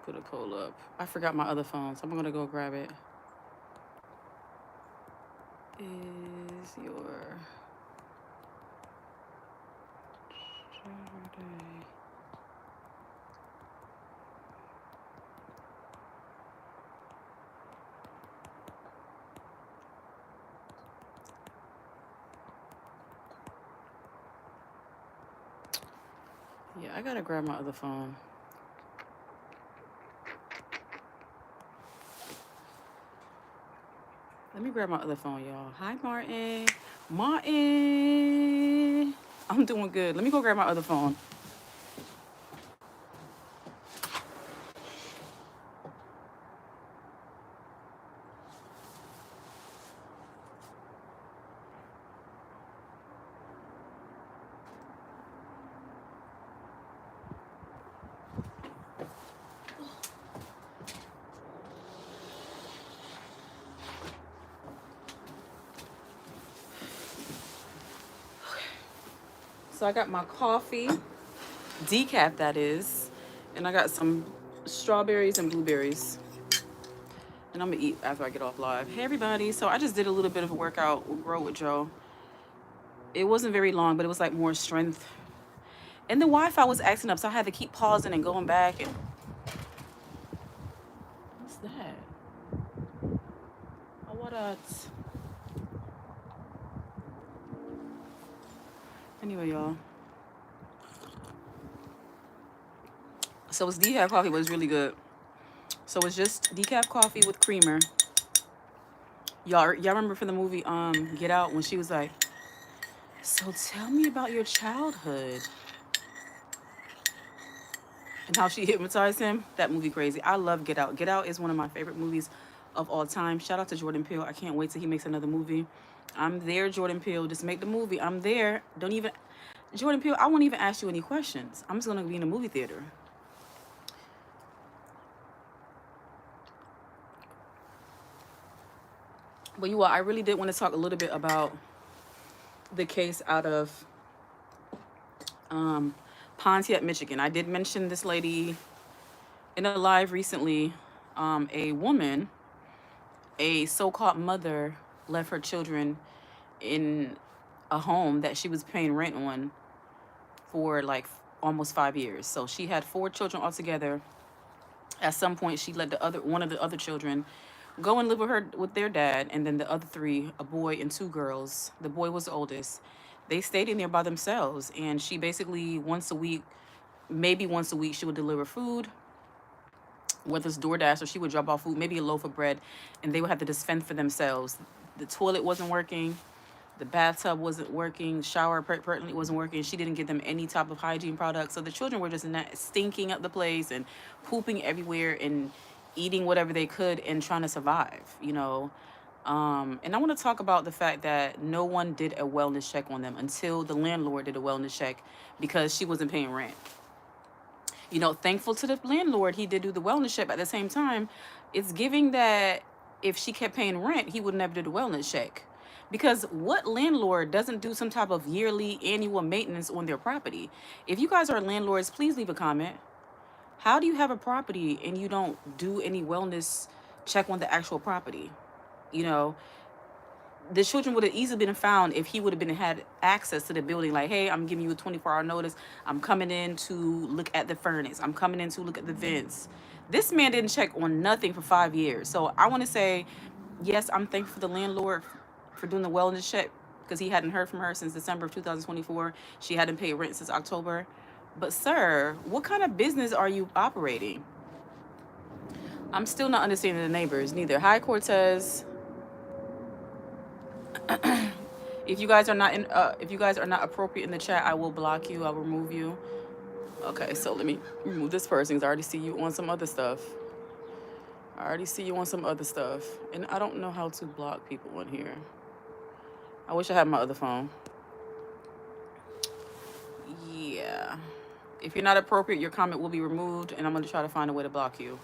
Put a coal up. I forgot my other phone, so I'm gonna go grab it. Is your Saturday? Yeah, I gotta grab my other phone. Let me grab my other phone, y'all. Hi, Martin. Martin. I'm doing good. Let me go grab my other phone. So I got my coffee, decaf that is, and I got some strawberries and blueberries. And I'm gonna eat after I get off live. Hey everybody. So I just did a little bit of a workout with Grow with Joe. It wasn't very long, but it was like more strength. And the Wi-Fi was acting up, so I had to keep pausing and going back. And what's that? Oh, what Anyway, y'all. So it's decaf coffee, but it's really good. So it's just decaf coffee with creamer. Y'all remember from the movie Get Out when she was like, "So tell me about your childhood." And how she hypnotized him. That movie crazy. I love Get Out. Get Out is one of my favorite movies of all time. Shout out to Jordan Peele. I can't wait till he makes another movie. I'm there, Jordan Peele. Just make the movie. I'm there. Don't even Jordan Peele, I won't even ask you any questions. I'm just gonna be in a movie theater. But you all, I really did want to talk a little bit about the case out of Pontiac, Michigan. I did mention this lady in a live recently. A woman, a so-called mother, left her children in a home that she was paying rent on for like almost 5 years. So she had 4 children altogether. At some point, she let one of the other children go and live with their dad, and then the other 3, a boy and 2 girls. The boy was the oldest. They stayed in there by themselves, and she basically once a week, maybe once a week, she would deliver food, whether it's DoorDash or she would drop off food, maybe a loaf of bread, and they would have to just fend for themselves. The toilet wasn't working. The bathtub wasn't working. Shower pertinently wasn't working. She didn't give them any type of hygiene products. So the children were just stinking up the place and pooping everywhere and eating whatever they could and trying to survive, you know. And I want to talk about the fact that no one did a wellness check on them until the landlord did a wellness check because she wasn't paying rent. You know, thankful to the landlord, he did do the wellness check. But at the same time, it's giving that if she kept paying rent, he would never do the wellness check. Because what landlord doesn't do some type of yearly annual maintenance on their property? If you guys are landlords, please leave a comment. How do you have a property and you don't do any wellness check on the actual property? You know, the children would have easily been found if he would have been had access to the building. Like, hey, I'm giving you a 24-hour notice. I'm coming in to look at the furnace. I'm coming in to look at the vents. This man didn't check on nothing for 5 years. So I want to say, yes, I'm thankful for the landlord for doing the wellness check because he hadn't heard from her since December of 2024. She hadn't paid rent since October. But sir, what kind of business are you operating? I'm still not understanding the neighbors neither. Hi, Cortez. If you guys are not if you guys are not appropriate in the chat, I will block you. I'll remove you. Okay, so let me remove this person because I already see you on some other stuff. I already see you on some other stuff, and I don't know how to block people on here. I wish I had my other phone. Yeah. If you're not appropriate, your comment will be removed, and I'm going to try to find a way to block you.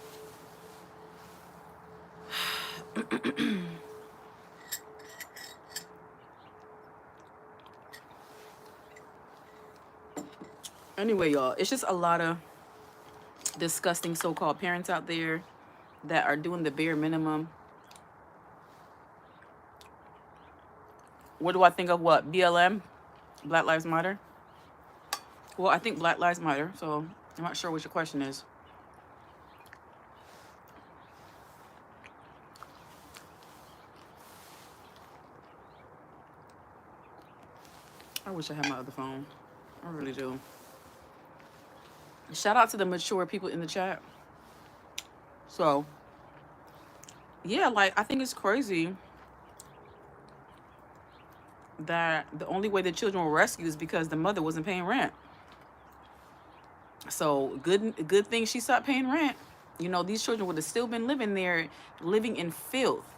Anyway, y'all, it's just a lot of disgusting so-called parents out there that are doing the bare minimum. What do I think of what? BLM? Black Lives Matter? Well, I think Black Lives Matter, so I'm not sure what your question is. I wish I had my other phone. I really do. Shout out to the mature people in the chat. So, yeah, like, I think it's crazy that the only way the children were rescued is because the mother wasn't paying rent. So, good thing she stopped paying rent. You know, these children would have still been living there, living in filth.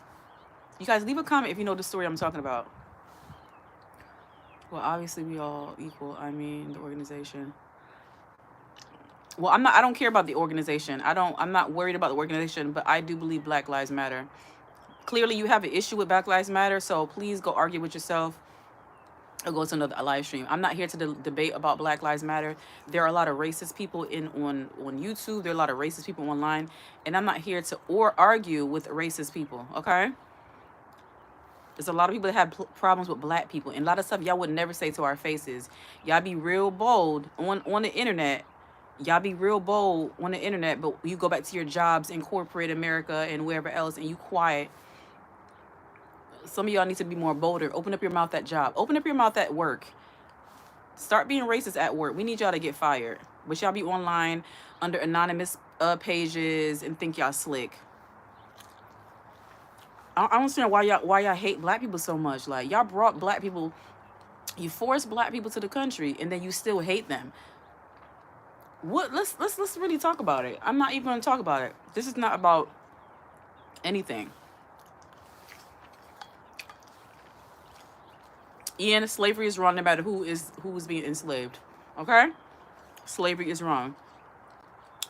You guys leave a comment if you know the story I'm talking about. Well, obviously we all equal. I mean, the organization. Well, I don't care about the organization. I'm not worried about the organization, but I do believe Black Lives Matter. Clearly you have an issue with Black Lives Matter, so please go argue with yourself or go to another live stream. I'm not here to debate about Black Lives Matter. There are a lot of racist people on YouTube. There are a lot of racist people online, and I'm not here to argue with racist people, okay? There's a lot of people that have problems with black people, and a lot of stuff y'all would never say to our faces. Y'all be real bold on the internet. Y'all be real bold on the internet, but you go back to your jobs in corporate America and wherever else, and you quiet. Some of y'all need to be more bolder. Open up your mouth at job. Open up your mouth at work. Start being racist at work. We need y'all to get fired. But y'all be online under anonymous pages and think y'all slick. I don't understand why y'all hate black people so much. Like, y'all brought black people, you forced black people to the country, and then you still hate them. What? Let's really talk about it. I'm not even going to talk about it. This is not about anything. Ian, slavery is wrong no matter who is being enslaved. Okay? Slavery is wrong.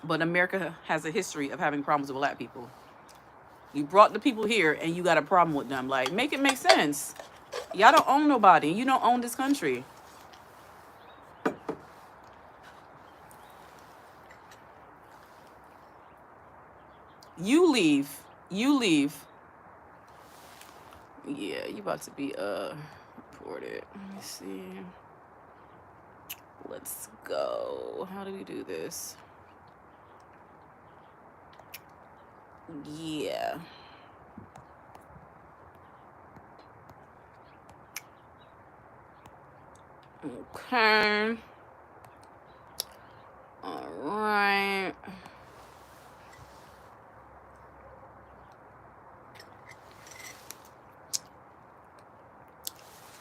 But America has a history of having problems with black people. You brought the people here and you got a problem with them. Like, make it make sense. Y'all don't own nobody. You don't own this country. You leave. You leave. Yeah, you about to be reported. Let me see. Let's go. How do we do this? Yeah. Okay. All right.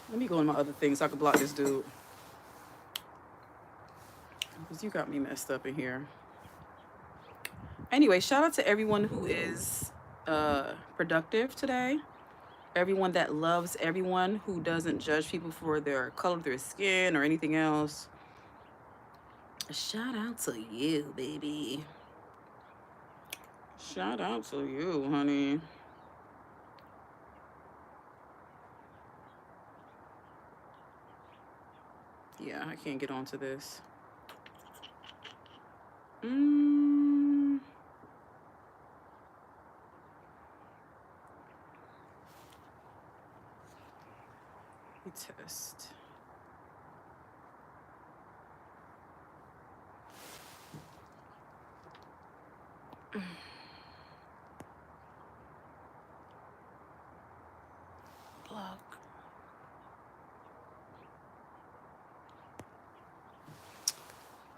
Let me go on my other things so I can block this dude. Because you got me messed up in here. Anyway, shout out to everyone who is productive today. Everyone that loves everyone, who doesn't judge people for their color of their skin or anything else. Shout out to you, baby. Shout out to you, honey. Yeah, I can't get onto this. Test. Block.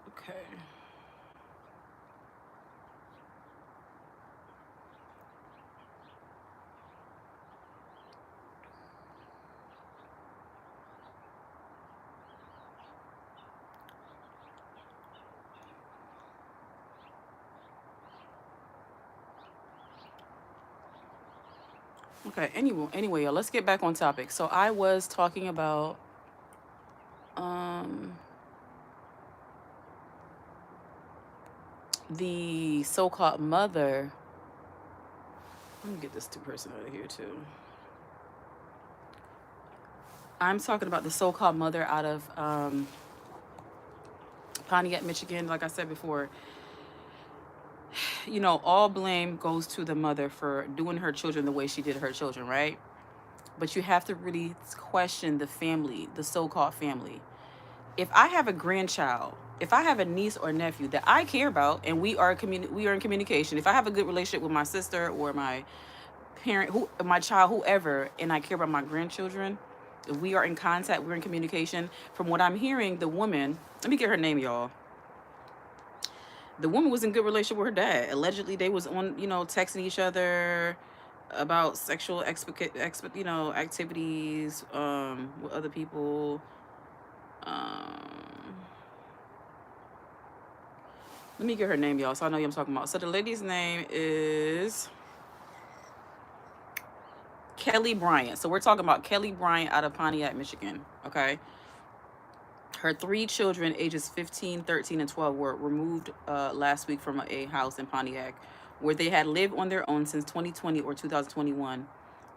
Okay. Okay, anyway, y'all, let's get back on topic. So I was talking about the so-called mother. Let me get this person out of here too. I'm talking about the so-called mother out of Pontiac, Michigan. Like I said before, you know, all blame goes to the mother for doing her children the way she did her children, right? But you have to really question the family, the so-called family. If I have a grandchild, if I have a niece or nephew that I care about, and we are in communication. If I have a good relationship with my sister or my parent, my child, whoever, and I care about my grandchildren, if we are in contact, we're in communication. From what I'm hearing, the woman, let me get her name, y'all. The woman was in good relationship with her dad. Allegedly, they was on, you know, texting each other about sexual activities with other people. Um, Let me get her name, y'all, so I know who I'm talking about. So the lady's name is Kelly Bryant. So we're talking about Kelly Bryant out of Pontiac, Michigan. Okay. Her 3 children, ages 15, 13, and 12, were removed last week from a house in Pontiac where they had lived on their own since 2020 or 2021,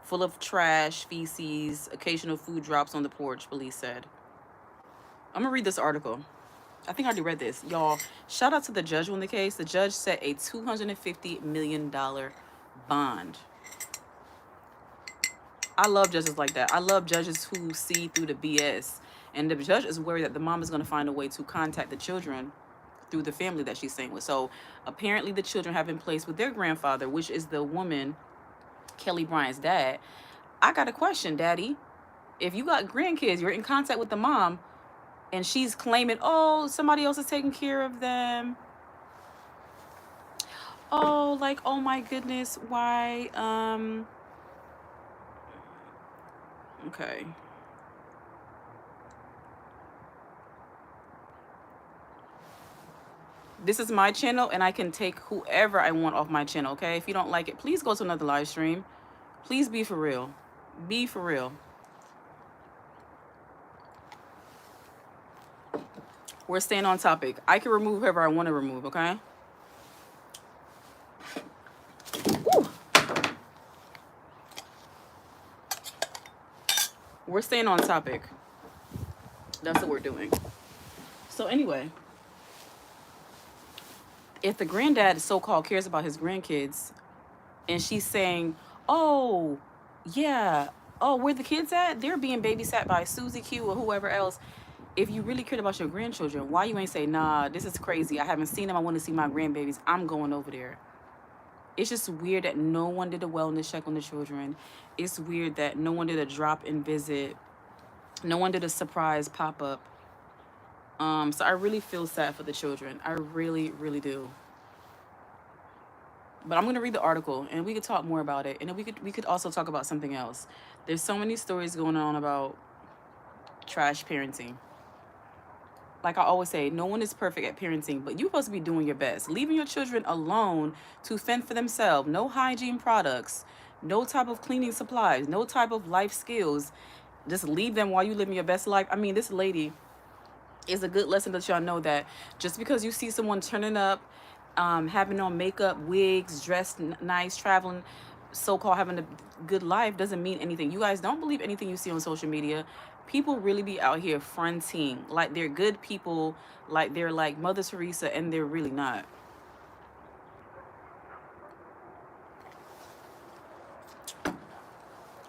full of trash, feces, occasional food drops on the porch, police said. I'm going to read this article. I think I already read this. Y'all, shout out to the judge on the case. The judge set a $250 million bond. I love judges like that. I love judges who see through the BS. And the judge is worried that the mom is going to find a way to contact the children through the family that she's staying with. So apparently the children have been placed with their grandfather, which is the woman, Kelly Bryant's dad. I got a question, Daddy. If you got grandkids, you're in contact with the mom, and she's claiming, oh, somebody else is taking care of them. Oh, like, oh my goodness, why? Okay. This is my channel, and I can take whoever I want off my channel, okay? If you don't like it, please go to another live stream. Please be for real. Be for real. We're staying on topic. I can remove whoever I want to remove, okay? Woo. We're staying on topic. That's what we're doing. So anyway, if the granddad so-called cares about his grandkids, and she's saying, oh, yeah, oh, where the kids at? They're being babysat by Susie Q or whoever else. If you really cared about your grandchildren, why you ain't say, nah, this is crazy. I haven't seen them. I want to see my grandbabies. I'm going over there. It's just weird that no one did a wellness check on the children. It's weird that no one did a drop-in visit. No one did a surprise pop-up. So I really feel sad for the children. I really, really do. But I'm going to read the article, and we could talk more about it. And then we could also talk about something else. There's so many stories going on about trash parenting. Like I always say, no one is perfect at parenting, but you're supposed to be doing your best. Leaving your children alone to fend for themselves. No hygiene products. No type of cleaning supplies. No type of life skills. Just leave them while you living your best life. I mean, this lady is a good lesson that y'all know that just because you see someone turning up, having on makeup, wigs, dressed nice, traveling, so-called having a good life, doesn't mean anything. You guys don't believe anything you see on social media. People really be out here fronting like they're good people, like they're like Mother Teresa, and they're really not.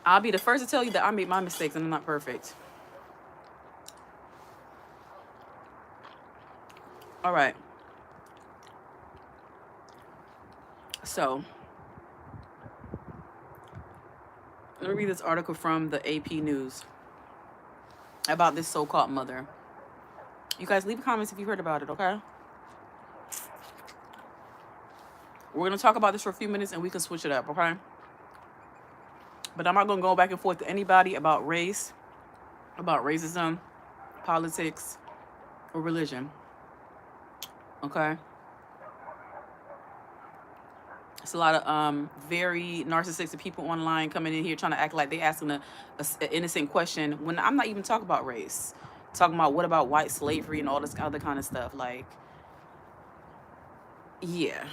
I'll be the first to tell you that I made my mistakes and I'm not perfect. All right. So let me read this article from the AP News about this so-called mother. You guys leave comments if you heard about it, okay? We're going to talk about this for a few minutes and we can switch it up, okay? But I'm not going to go back and forth to anybody about race, about racism, politics, or religion, okay? It's a lot of very narcissistic people online coming in here trying to act like they asking an innocent question when I'm not even talking about race. Talking about what about white slavery and all this other kind of stuff. Like, yeah.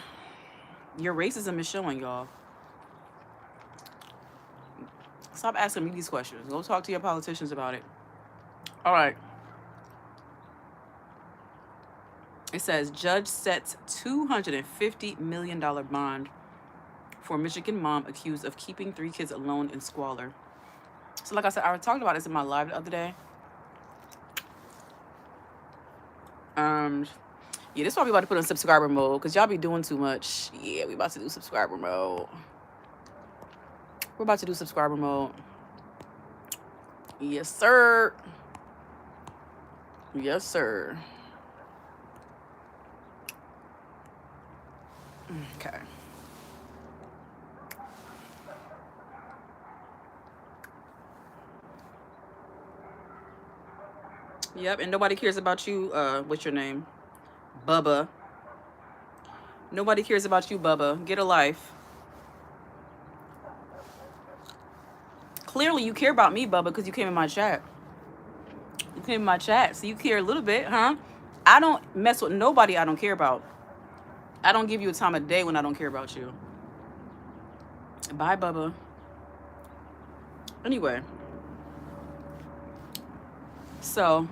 Your racism is showing, y'all. Stop asking me these questions. Go talk to your politicians about it. All right. It says judge sets $250 million bond for Michigan mom accused of keeping 3 kids alone in squalor. So like I said, I talked about this in my live the other day. Yeah, this is why we about to put on subscriber mode, because y'all be doing too much. Yeah, we about to do subscriber mode. We're about to do subscriber mode. Yes, sir. Yes, sir. Okay. Yep, and nobody cares about you. What's your name? Bubba. Nobody cares about you, Bubba. Get a life. Clearly, you care about me, Bubba, because you came in my chat. You came in my chat, so you care a little bit, huh? I don't mess with nobody I don't care about. I don't give you a time of day when I don't care about you. Bye, Bubba. Anyway. So,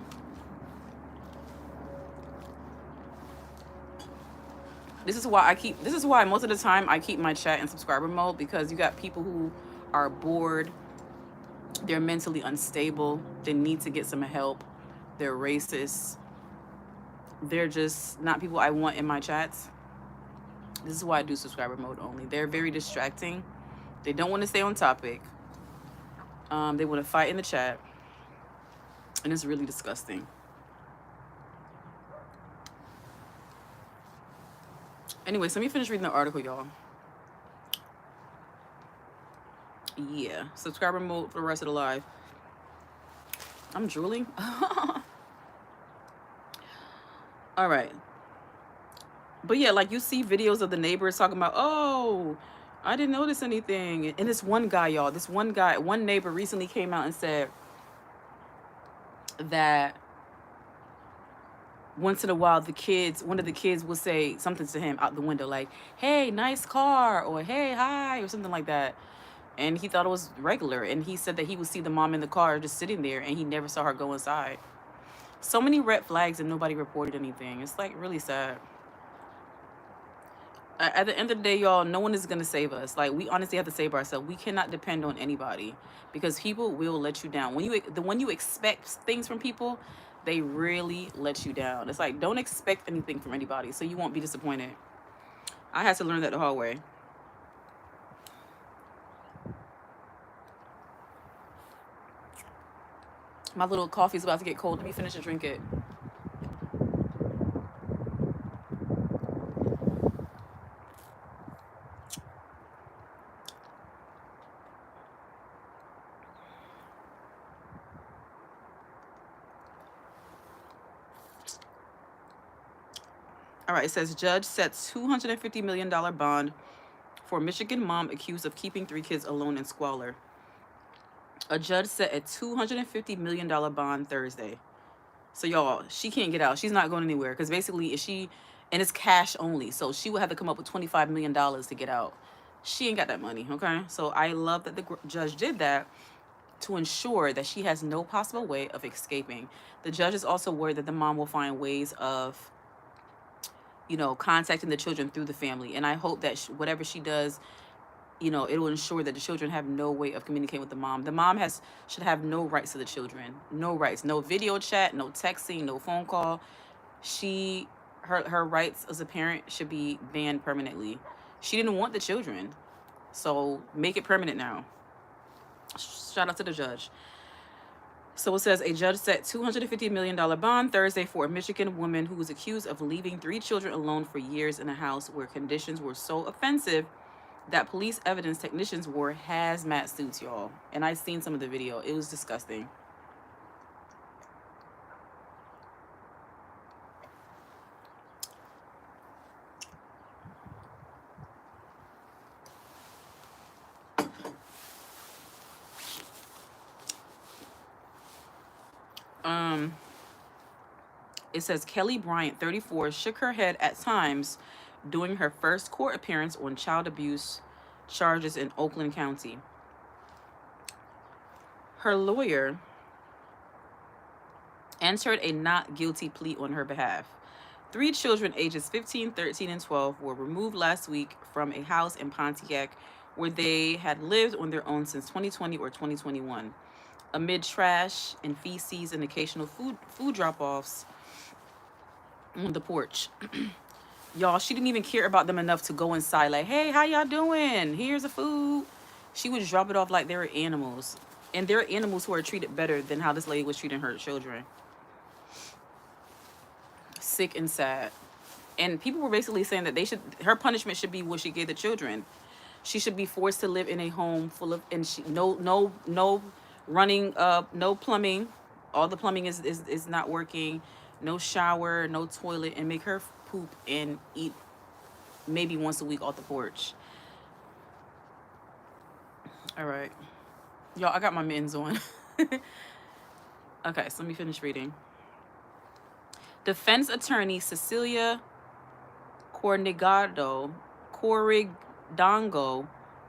this is why most of the time I keep my chat in subscriber mode, because you got people who are bored, they're mentally unstable, they need to get some help, they're racist, they're just not people I want in my chats. This is why I do subscriber mode only. They're very distracting. They don't want to stay on topic. They want to fight in the chat, and it's really disgusting. Anyway, so let me finish reading the article, y'all. Yeah, subscriber mode for the rest of the live. I'm drooling. All right. But yeah, like you see videos of the neighbors talking about, oh, I didn't notice anything. And this one guy, y'all, one neighbor recently came out and said that once in a while one of the kids will say something to him out the window, like, hey, nice car, or hey, hi, or something like that. And he thought it was regular. And he said that he would see the mom in the car just sitting there, and he never saw her go inside. So many red flags, and nobody reported anything. It's like really sad. At the end of the day, y'all, no one is going to save us. Like, we honestly have to save ourselves. We cannot depend on anybody, because people will let you down. When you expect things from people, they really let you down. It's like, don't expect anything from anybody, so you won't be disappointed. I had to learn that the hard way. My little coffee's about to get cold. Let me finish and drink it. All right, it says judge sets $250 million bond for Michigan mom accused of keeping 3 kids alone in squalor. A judge set a $250 million bond Thursday. So y'all, she can't get out. She's not going anywhere, because basically and it's cash only. So she would have to come up with $25 million to get out. She ain't got that money, okay? So I love that the judge did that to ensure that she has no possible way of escaping. The judge is also worried that the mom will find ways of, contacting the children through the family. And I hope that whatever she does, it will ensure that the children have no way of communicating with the mom. The mom should have no rights to the children. No rights. No video chat, no texting, no phone call. Her rights as a parent should be banned permanently. She didn't want the children, so make it permanent now. Shout out to the judge. So it says a judge set $250 million bond Thursday for a Michigan woman who was accused of leaving 3 children alone for years in a house where conditions were so offensive that police evidence technicians wore hazmat suits, y'all. And I seen some of the video. It was disgusting. It says Kelly Bryant, 34, shook her head at times during her first court appearance on child abuse charges in Oakland County. Her lawyer entered a not guilty plea on her behalf. 3 children ages 15, 13, and 12 were removed last week from a house in Pontiac where they had lived on their own since 2020 or 2021. Amid trash and feces and occasional food drop-offs on the porch. Y'all, she didn't even care about them enough to go inside like, "Hey, how y'all doing? Here's a food." She would drop it off like they were animals. And there are animals who are treated better than how this lady was treating her children. Sick and sad. And people were basically saying that her punishment should be what she gave the children. She should be forced to live in a home full of, and no running, no plumbing. All the plumbing is not working. No shower, no toilet, and make her poop and eat maybe once a week off the porch. All right, y'all, I got my mittens on. Okay, so let me finish reading. Defense attorney Cecilia Corrigango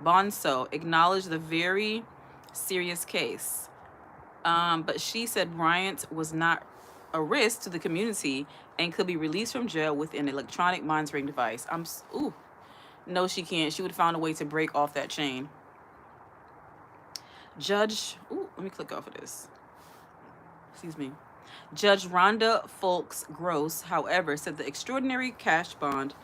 Bonso acknowledged the very serious case. But she said Bryant was not a risk to the community and could be released from jail with an electronic monitoring device. No, she can't. She would have found a way to break off that chain. Let me click off of this. Excuse me. Judge Rhonda Folks Gross, however, said the extraordinary cash bond,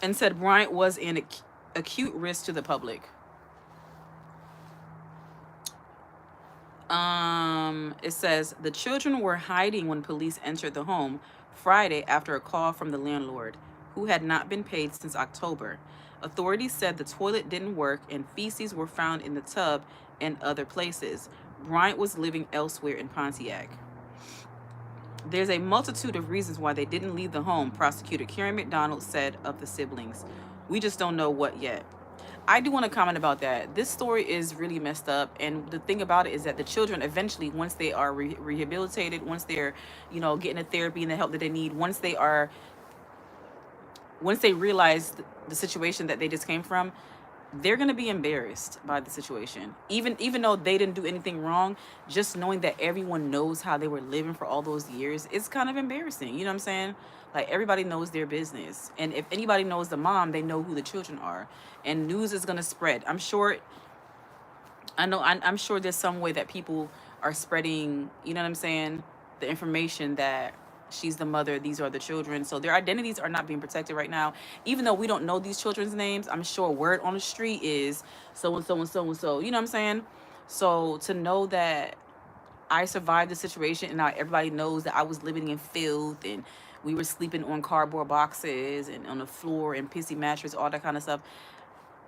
and said Bryant was an acute risk to the public. It says the children were hiding when police entered the home Friday after a call from the landlord, who had not been paid since October. Authorities said the toilet didn't work and feces were found in the tub and other places. Bryant was living elsewhere in Pontiac. There's a multitude of reasons why they didn't leave the home, prosecutor Karen McDonald said of the siblings. We just don't know what yet. I do want to comment about that. This story is really messed up, and the thing about it is that the children eventually, once they are rehabilitated, once they're, getting the therapy and the help that they need, once they realize the situation that they just came from, they're going to be embarrassed by the situation. Even though they didn't do anything wrong, just knowing that everyone knows how they were living for all those years, it's kind of embarrassing. You know what I'm saying? Like, everybody knows their business. And if anybody knows the mom, they know who the children are. And news is going to spread. I'm sure there's some way that people are spreading, you know what I'm saying, the information that she's the mother, these are the children. So their identities are not being protected right now. Even though we don't know these children's names, I'm sure word on the street is so and so and so and so. You know what I'm saying? So to know that I survived the situation and now everybody knows that I was living in filth and we were sleeping on cardboard boxes and on the floor and pissy mattress, all that kind of stuff.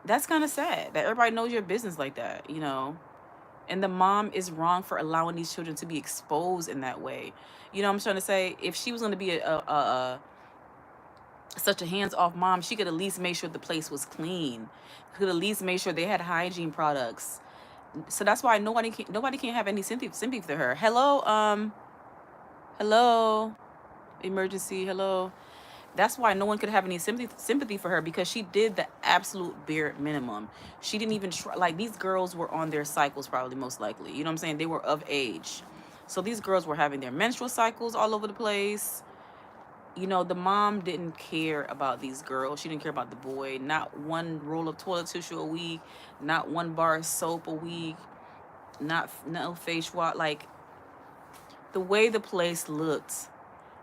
That's kind of sad that everybody knows your business like that, And the mom is wrong for allowing these children to be exposed in that way. You know what I'm trying to say? If she was going to be such a hands-off mom, she could at least make sure the place was clean. Could at least make sure they had hygiene products. So that's why nobody can have any sympathy for her. Hello, emergency, hello. That's why no one could have any sympathy for her, because she did the absolute bare minimum. She didn't even try. Like, these girls were on their cycles, probably, most likely. You know what I'm saying? They were of age. So these girls were having their menstrual cycles all over the place. The mom didn't care about these girls. She didn't care about the boy. Not one roll of toilet tissue a week. Not one bar of soap a week. No face wash. Like, the way the place looked.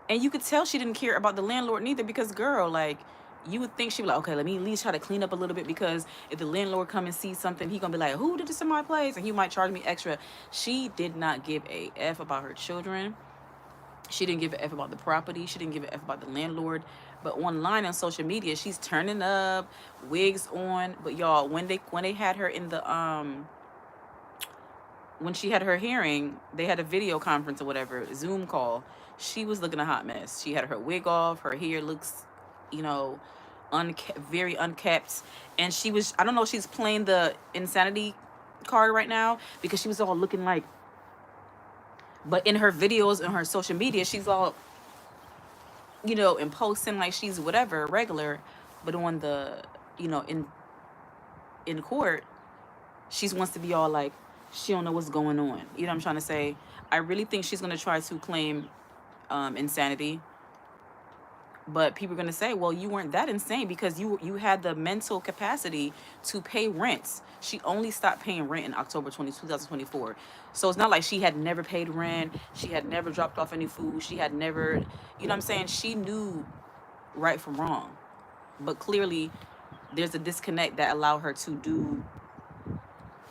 And you could tell she didn't care about the landlord neither, because, girl, like, you would think she would like, okay, let me at least try to clean up a little bit, because if the landlord come and see something, he gonna be like, who did this in my place? And he might charge me extra. She did not give a F about her children. She didn't give a F about the property. She didn't give a F about the landlord. But online on social media, she's turning up, wigs on. But y'all, when they had her in the when she had her hearing, they had a video conference or whatever, Zoom call. She was looking a hot mess. She had her wig off. Her hair looks, very unkept. And she was, I don't know if she's playing the insanity card right now, because she was all looking like, but in her videos and her social media, she's all, and posting like she's whatever, regular. But on the, in court, she wants to be all like, she don't know what's going on. You know what I'm trying to say? I really think she's going to try to claim insanity. But people are going to say, well, you weren't that insane because you had the mental capacity to pay rents. She only stopped paying rent in October 2024. So it's not like she had never paid rent. She had never dropped off any food. She had never, you know what I'm saying? She knew right from wrong. But clearly, there's a disconnect that allowed her to do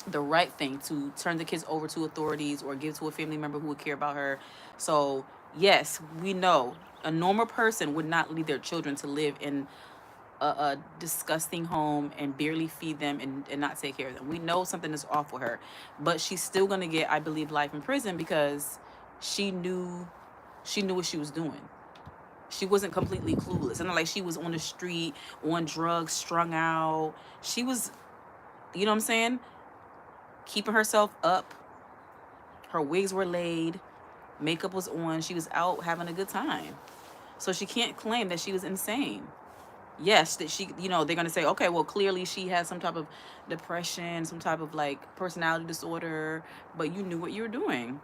the right thing, to turn the kids over to authorities or give to a family member who would care about her. So yes, we know a normal person would not leave their children to live in a disgusting home and barely feed them and not take care of them. We know something is off with her, but she's still gonna get, I believe, life in prison because she knew what she was doing. She wasn't completely clueless. It's not like she was on the street on drugs, strung out. She was, you know what I'm saying, keeping herself up. Her wigs were laid, makeup was on. She was out having a good time. So she can't claim that she was insane. Yes, that she, they're going to say, okay, well, clearly she has some type of depression, some type of like personality disorder, but you knew what you were doing.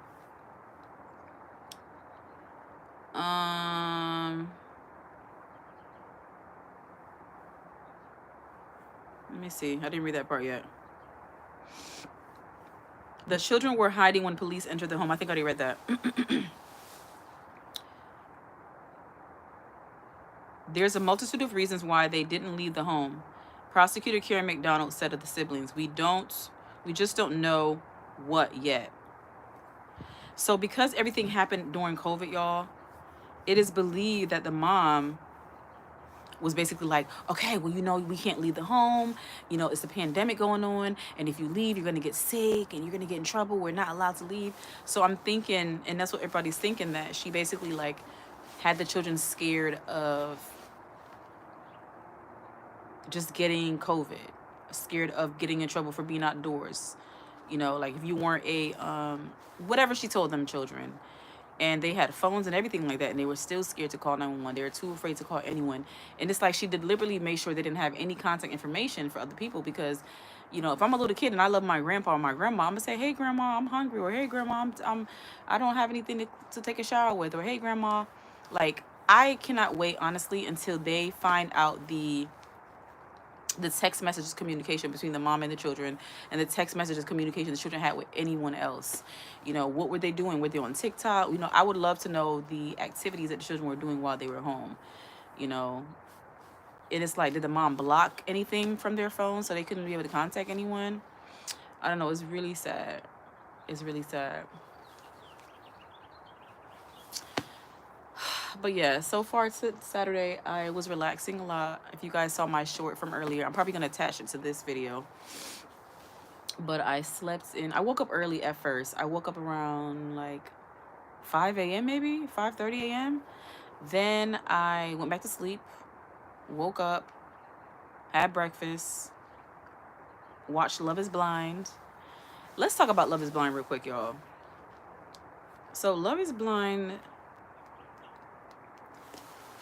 Let me see. I didn't read that part yet. The children were hiding when police entered the home. I think I already read that. There's a multitude of reasons why they didn't leave the home. Prosecutor Karen McDonald said of the siblings, we just don't know what yet. So because everything happened during COVID, y'all, it is believed that the mom was basically like, okay, well, we can't leave the home. It's a pandemic going on. And if you leave, you're going to get sick and you're going to get in trouble. We're not allowed to leave. So I'm thinking, and that's what everybody's thinking, that she basically like had the children scared of just getting COVID, scared of getting in trouble for being outdoors. Like if you weren't whatever she told them children. And they had phones and everything like that, and they were still scared to call 911. They were too afraid to call anyone. And it's like she deliberately made sure they didn't have any contact information for other people because, if I'm a little kid and I love my grandpa or my grandma, I'm gonna say, hey grandma, I'm hungry, or hey grandma, I don't have anything to take a shower with, or hey grandma. Like, I cannot wait, honestly, until they find out the text messages communication between the mom and the children, and the text messages communication the children had with anyone else. What were they doing? Were they on TikTok? I would love to know the activities that the children were doing while they were home. And it's like, did the mom block anything from their phone so they couldn't be able to contact anyone? I don't know. It's really sad. It's really sad. But yeah, so far to Saturday, I was relaxing a lot. If you guys saw my short from earlier, I'm probably going to attach it to this video. But I slept in. I woke up early at first. I woke up around like 5 a.m. maybe, 5:30 a.m. Then I went back to sleep, woke up, had breakfast, watched Love is Blind. Let's talk about Love is Blind real quick, y'all. So Love is Blind,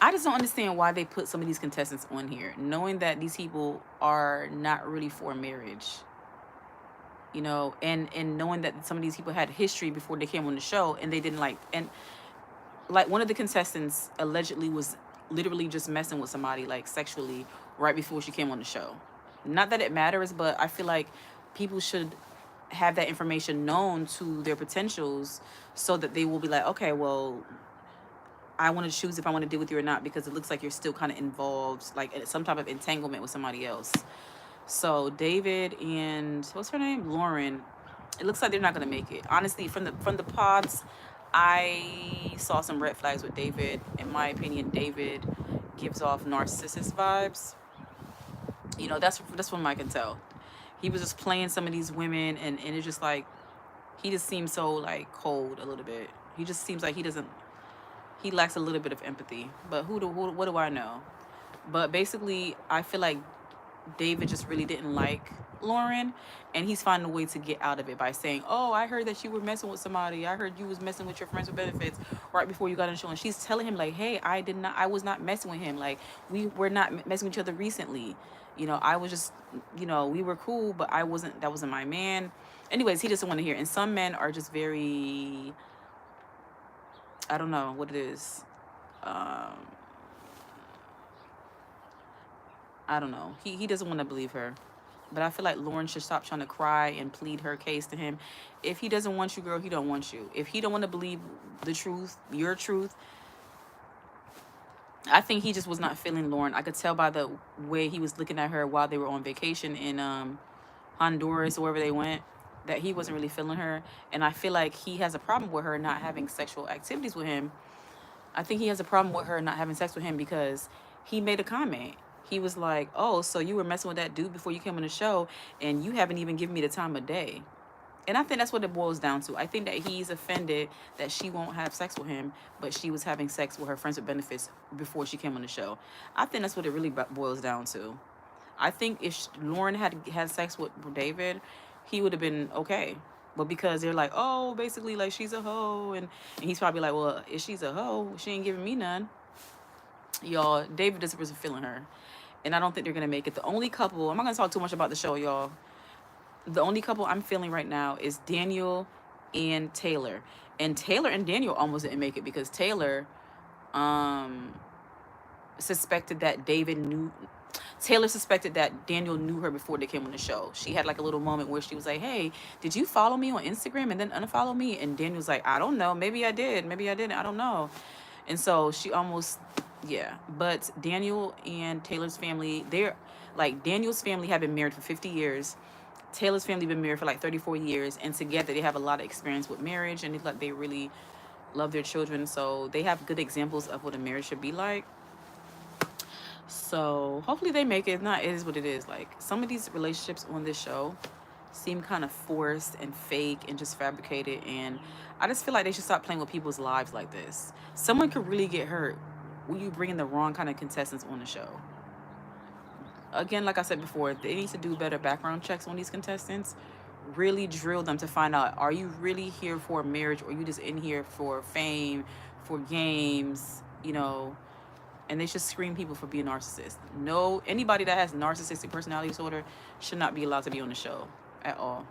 I just don't understand why they put some of these contestants on here, knowing that these people are not really for marriage. And knowing that some of these people had history before they came on the show, and they didn't like, and like one of the contestants allegedly was literally just messing with somebody like sexually right before she came on the show. Not that it matters, but I feel like people should have that information known to their potentials so that they will be like, okay, well, I want to choose if I want to deal with you or not, because it looks like you're still kind of involved, like some type of entanglement with somebody else. So David and what's her name, Lauren, it looks like they're not going to make it. Honestly, from the pods, I saw some red flags with David. In my opinion, David gives off narcissist vibes. That's one I can tell. He was just playing some of these women, and it's just like, he just seems so like cold a little bit. He just seems like he lacks a little bit of empathy. But what do I know? But basically, I feel like David just really didn't like Lauren, and he's finding a way to get out of it by saying, oh, I heard that you were messing with somebody. I heard you was messing with your friends with benefits right before you got on the show. And she's telling him like, hey, I was not messing with him. Like, we were not messing with each other recently. I was just, we were cool, but that wasn't my man. Anyways, he doesn't want to hear. And some men are just very, I don't know what it is. Um, I don't know. He doesn't want to believe her. But I feel like Lauren should stop trying to cry and plead her case to him. If he doesn't want you, girl, he don't want you. If he don't want to believe the truth, your truth, I think he just was not feeling Lauren. I could tell by the way he was looking at her while they were on vacation in Honduras or wherever they went, that he wasn't really feeling her. And I feel like he has a problem with her not having sexual activities with him. I think he has a problem with her not having sex with him because he made a comment. He was like, "Oh, so you were messing with that dude before you came on the show, and you haven't even given me the time of day." And I think that's what it boils down to. I think that he's offended that she won't have sex with him, but she was having sex with her friends with benefits before she came on the show. I think that's what it really boils down to. I think if Lauren had sex with David, he would have been okay. But because they're like, oh, basically like she's a hoe, and he's probably like, well, if she's a hoe, she ain't giving me none. Y'all, David doesn't wasn't feeling her, and I don't think they're gonna make it. The only couple, I'm not gonna talk too much about the show, y'all. The only couple I'm feeling right now is Daniel and Taylor. And Taylor and Daniel almost didn't make it because Taylor um suspected that David knew Taylor suspected that Daniel knew her before they came on the show. She had like a little moment where she was like, "Hey, did you follow me on Instagram and then unfollow me?" And Daniel was like, "I don't know. Maybe I did. Maybe I didn't. I don't know." And so she almost, yeah. But Daniel and Taylor's family, they're like, Daniel's family have been married for 50 years. Taylor's family been married for like 34 years, and together they have a lot of experience with marriage, and they really love their children. So they have good examples of what a marriage should be like. So hopefully they make it. If not, it is what it is. Like some of these relationships on this show seem kind of forced and fake and just fabricated, and I just feel like they should stop playing with people's lives like this. Someone could really get hurt when you bring in the wrong kind of contestants on the show. Again, like I said before, they need to do better background checks on these contestants. Really drill them to find out, are you really here for marriage, or are you just in here for fame, for games, and they should screen people for being narcissists. No, anybody that has narcissistic personality disorder should not be allowed to be on the show at all.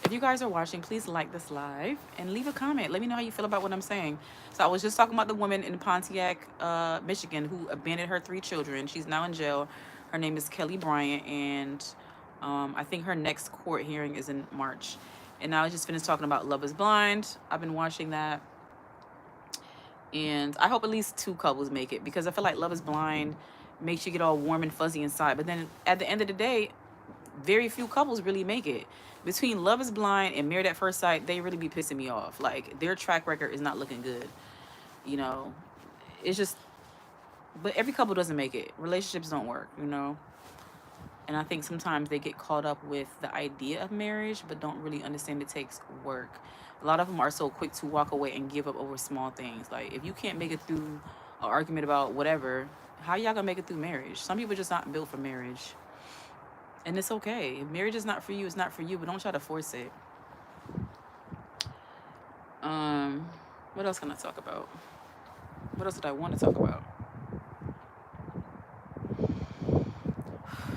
If you guys are watching, please like this live and leave a comment. Let me know how you feel about what I'm saying. So I was just talking about the woman in Pontiac, Michigan, who abandoned her 3 children. She's now in jail. Her name is Kelly Bryant, and I think her next court hearing is in March. And now I just finished talking about Love is Blind. I've been watching that. And I hope at least 2 couples make it, because I feel like Love is Blind makes you get all warm and fuzzy inside. But then at the end of the day, very few couples really make it. Between Love is Blind and Married at First Sight, they really be pissing me off. Like, their track record is not looking good. You know, it's just, but every couple doesn't make it. Relationships don't work. And I think sometimes they get caught up with the idea of marriage, but don't really understand it takes work. A lot of them are so quick to walk away and give up over small things. Like, if you can't make it through an argument about whatever, how y'all gonna make it through marriage? Some people just not built for marriage. And it's okay. If marriage is not for you, it's not for you, but don't try to force it. What else can I talk about? What else did I want to talk about?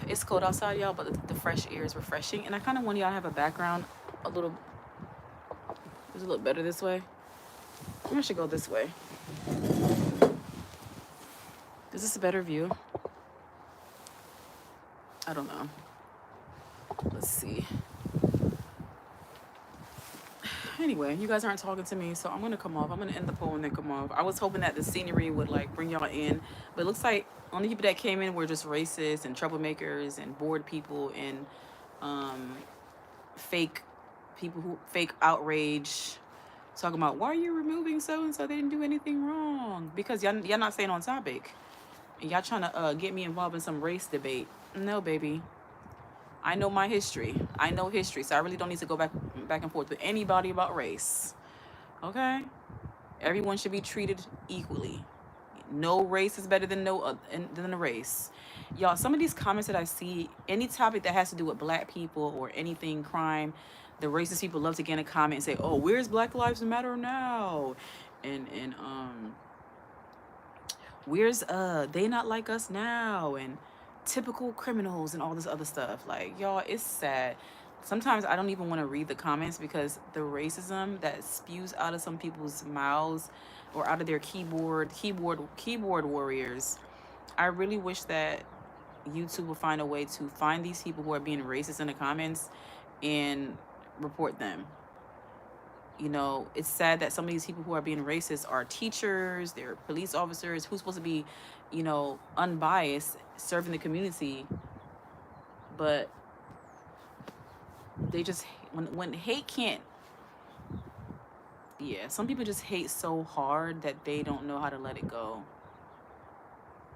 It's cold outside, y'all, but the fresh air is refreshing. And I kind of want y'all to have a background a little, it's a little better this way. Maybe I should go this way. Is this a better view? I don't know. Let's see. Anyway, you guys aren't talking to me, so I'm gonna come off. I'm gonna end the poll and then come off. I was hoping that the scenery would like bring y'all in, but it looks like only people that came in were just racists and troublemakers and bored people and fake people who fake outrage, talking about, why are you removing so and so? They didn't do anything wrong, because y'all not staying on topic, and y'all trying to get me involved in some race debate. No, baby. I know my history. I know history, so I really don't need to go back and forth with anybody about race. Okay? Everyone should be treated equally. No race is better than than a race. Y'all, some of these comments that I see, any topic that has to do with black people or anything crime, the racist people love to get in a comment and say, "Oh, where's Black Lives Matter now?" And where's they not like us now, and typical criminals and all this other stuff. Like, y'all, it's sad. sometimes I don't even want to read the comments because the racism that spews out of some people's mouths or out of their keyboard warriors. I really wish that YouTube will find a way to find these people who are being racist in the comments and report them. You know, it's sad that some of these people who are being racist are teachers, they're police officers who's supposed to be, you know, unbiased, serving the community, but they just when hate can't. Yeah, some people just hate so hard that they don't know how to let it go.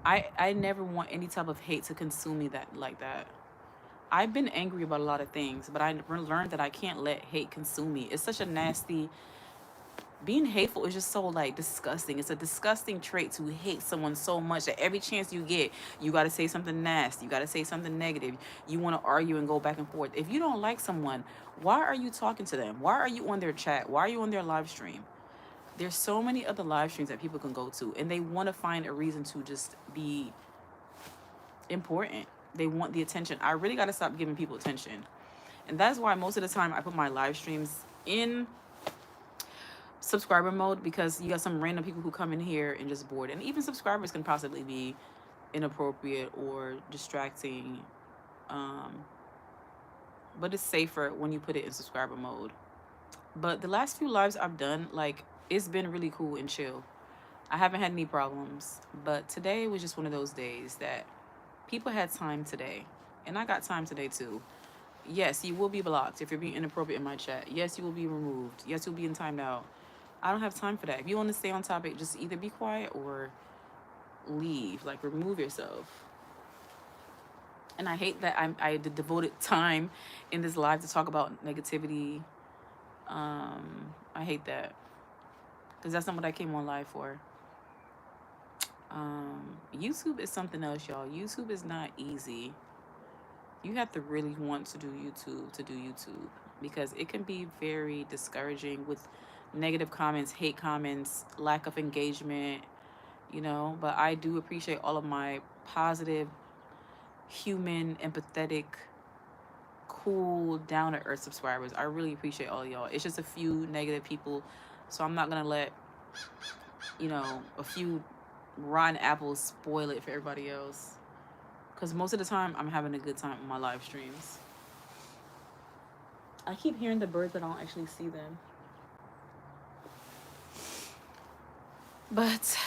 I never want any type of hate to consume me that like that. I've been angry about a lot of things, but I learned that I can't let hate consume me. It's such a nasty. Being hateful is just so like disgusting. It's a disgusting trait to hate someone so much that every chance you get, you got to say something nasty. You got to say something negative. You want to argue and go back and forth. If you don't like someone, why are you talking to them? Why are you on their chat? Why are you on their live stream? There's so many other live streams that people can go to, and they want to find a reason to just be important. They want the attention. I really got to stop giving people attention. And that's why most of the time I put my live streams in subscriber mode, because you got some random people who come in here and just bored. And even subscribers can possibly be inappropriate or distracting. Um, but it's safer when you put it in subscriber mode. But the last few lives I've done, like, it's been really cool and chill. I haven't had any problems. But today was just one of those days that people had time today. And I got time today too. Yes, you will be blocked if you're being inappropriate in my chat. Yes, you will be removed. Yes, you'll be in timed out. I don't have time for that. If you want to stay on topic, just either be quiet or leave. Like, remove yourself. And I hate that I devoted time in this live to talk about negativity. I hate that. Because that's not what I came on live for. YouTube is something else, y'all. YouTube is not easy. You have to really want to do YouTube because it can be very discouraging with negative comments, hate comments, lack of engagement, you know. But I do appreciate all of my positive, human, empathetic, cool, down to earth subscribers. I really appreciate all of y'all. It's just a few negative people, so I'm not gonna let, you know, a few rotten apples spoil it for everybody else. Because most of the time, I'm having a good time on my live streams. I keep hearing the birds, but I don't actually see them. But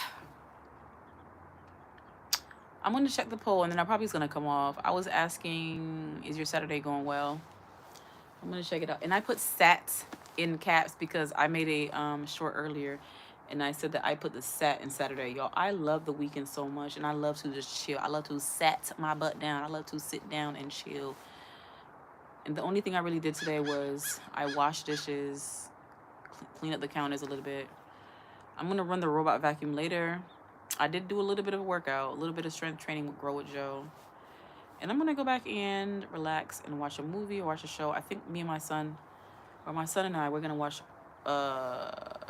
I'm going to check the poll, and then I probably is going to come off. I was asking, is your Saturday going well? I'm going to check it out. And I put sat in caps because I made a short earlier. And I said that I put the sat in Saturday. Y'all, I love the weekend so much. And I love to just chill. I love to sat my butt down. I love to sit down and chill. And the only thing I really did today was I washed dishes, clean up the counters a little bit. I'm going to run the robot vacuum later. I did do a little bit of a workout, a little bit of strength training with Grow with Joe. And I'm going to go back and relax and watch a movie or watch a show. I think me and my son, or my son and I, we're going to watch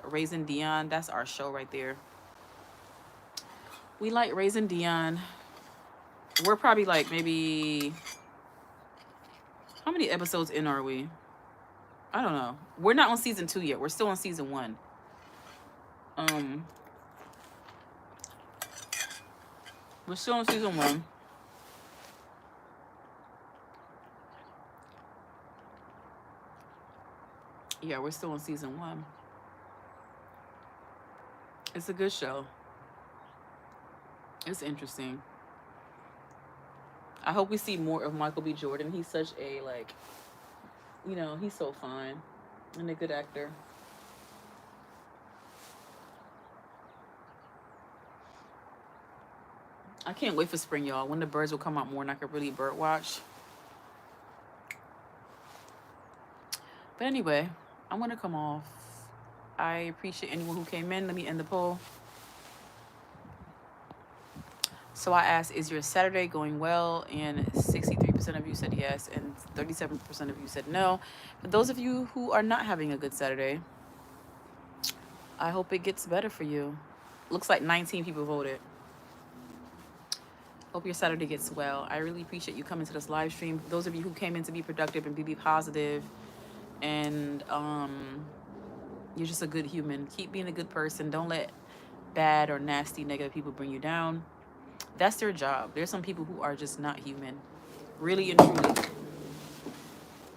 Raising Dion. That's our show right there. We like Raising Dion. We're probably like maybe, how many episodes in are we? I don't know. We're not on season 2 yet. We're still on season 1. We're still on season 1. Yeah, we're still on season 1. It's a good show. It's interesting. I hope we see more of Michael B. Jordan. He's such a, like, you know, he's so fine and a good actor. I can't wait for spring, y'all, when the birds will come out more and I can really bird watch. But anyway, I'm going to come off. I appreciate anyone who came in. Let me end the poll. So I asked, is your Saturday going well? And 63% of you said yes, and 37% of you said no. For those of you who are not having a good Saturday, I hope it gets better for you. Looks like 19 people voted. Hope your Saturday gets well. I really appreciate you coming to this live stream. Those of you who came in to be productive and be positive, and you're just a good human. Keep being a good person. Don't let bad or nasty, negative people bring you down. That's their job. There's some people who are just not human. Really and truly.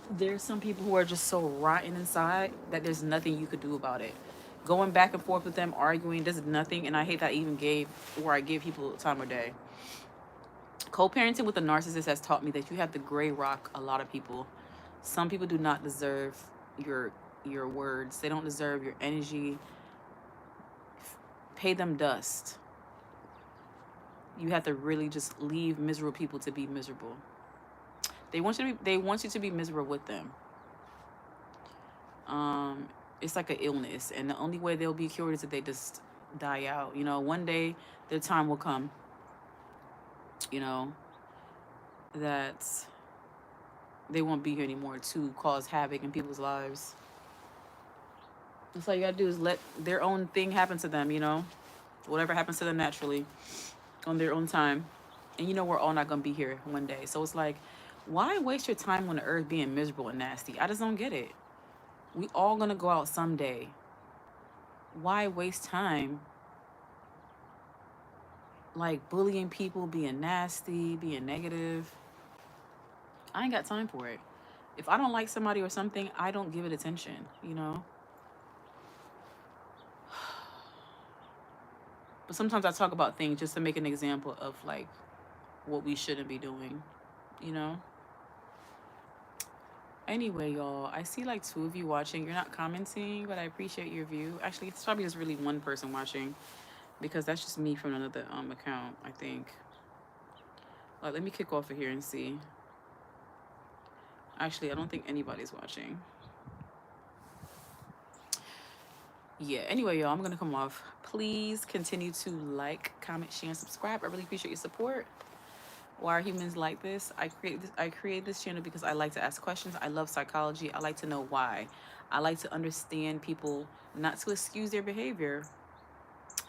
There's some people who are just so rotten inside that there's nothing you could do about it. Going back and forth with them, arguing, does nothing. And I hate that I even I give people time of day. Co-parenting with a narcissist has taught me that you have to gray rock a lot of people. Some people do not deserve your words. They don't deserve your energy. Pay them dust. You have to really just leave miserable people to be miserable. They want you to be miserable with them. It's like an illness, and the only way they'll be cured is if they just die out. You know, one day their time will come. You know, that they won't be here anymore to cause havoc in people's lives. That's all you gotta do is let their own thing happen to them, you know? Whatever happens to them naturally, on their own time. And you know we're all not gonna be here one day. So it's like, why waste your time on the earth being miserable and nasty? I just don't get it. We all gonna go out someday. Why waste time like bullying people, being nasty, being negative? I ain't got time for it. If I don't like somebody or something, I don't give it attention, you know? But sometimes I talk about things just to make an example of like what we shouldn't be doing, you know? Anyway, y'all, I see like 2 of you watching. You're not commenting, but I appreciate your view. Actually, it's probably just really 1 person watching because that's just me from another account, I think. Let me kick off of here and see. Actually, I don't think anybody's watching. Yeah, anyway, y'all, I'm gonna come off. Please continue to like, comment, share, and subscribe. I really appreciate your support. Why are humans like this? I create this channel because I like to ask questions. I love psychology. I like to know why. I like to understand people, not to excuse their behavior,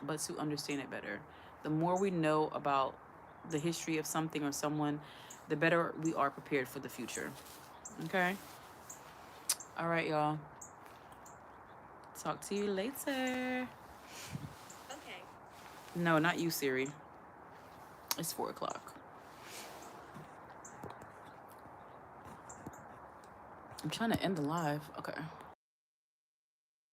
but to understand it better. The more we know about the history of something or someone, the better we are prepared for the future. Okay? All right, y'all. Talk to you later. Okay. No, not you, Siri. It's 4 o'clock. I'm trying to end the live. Okay.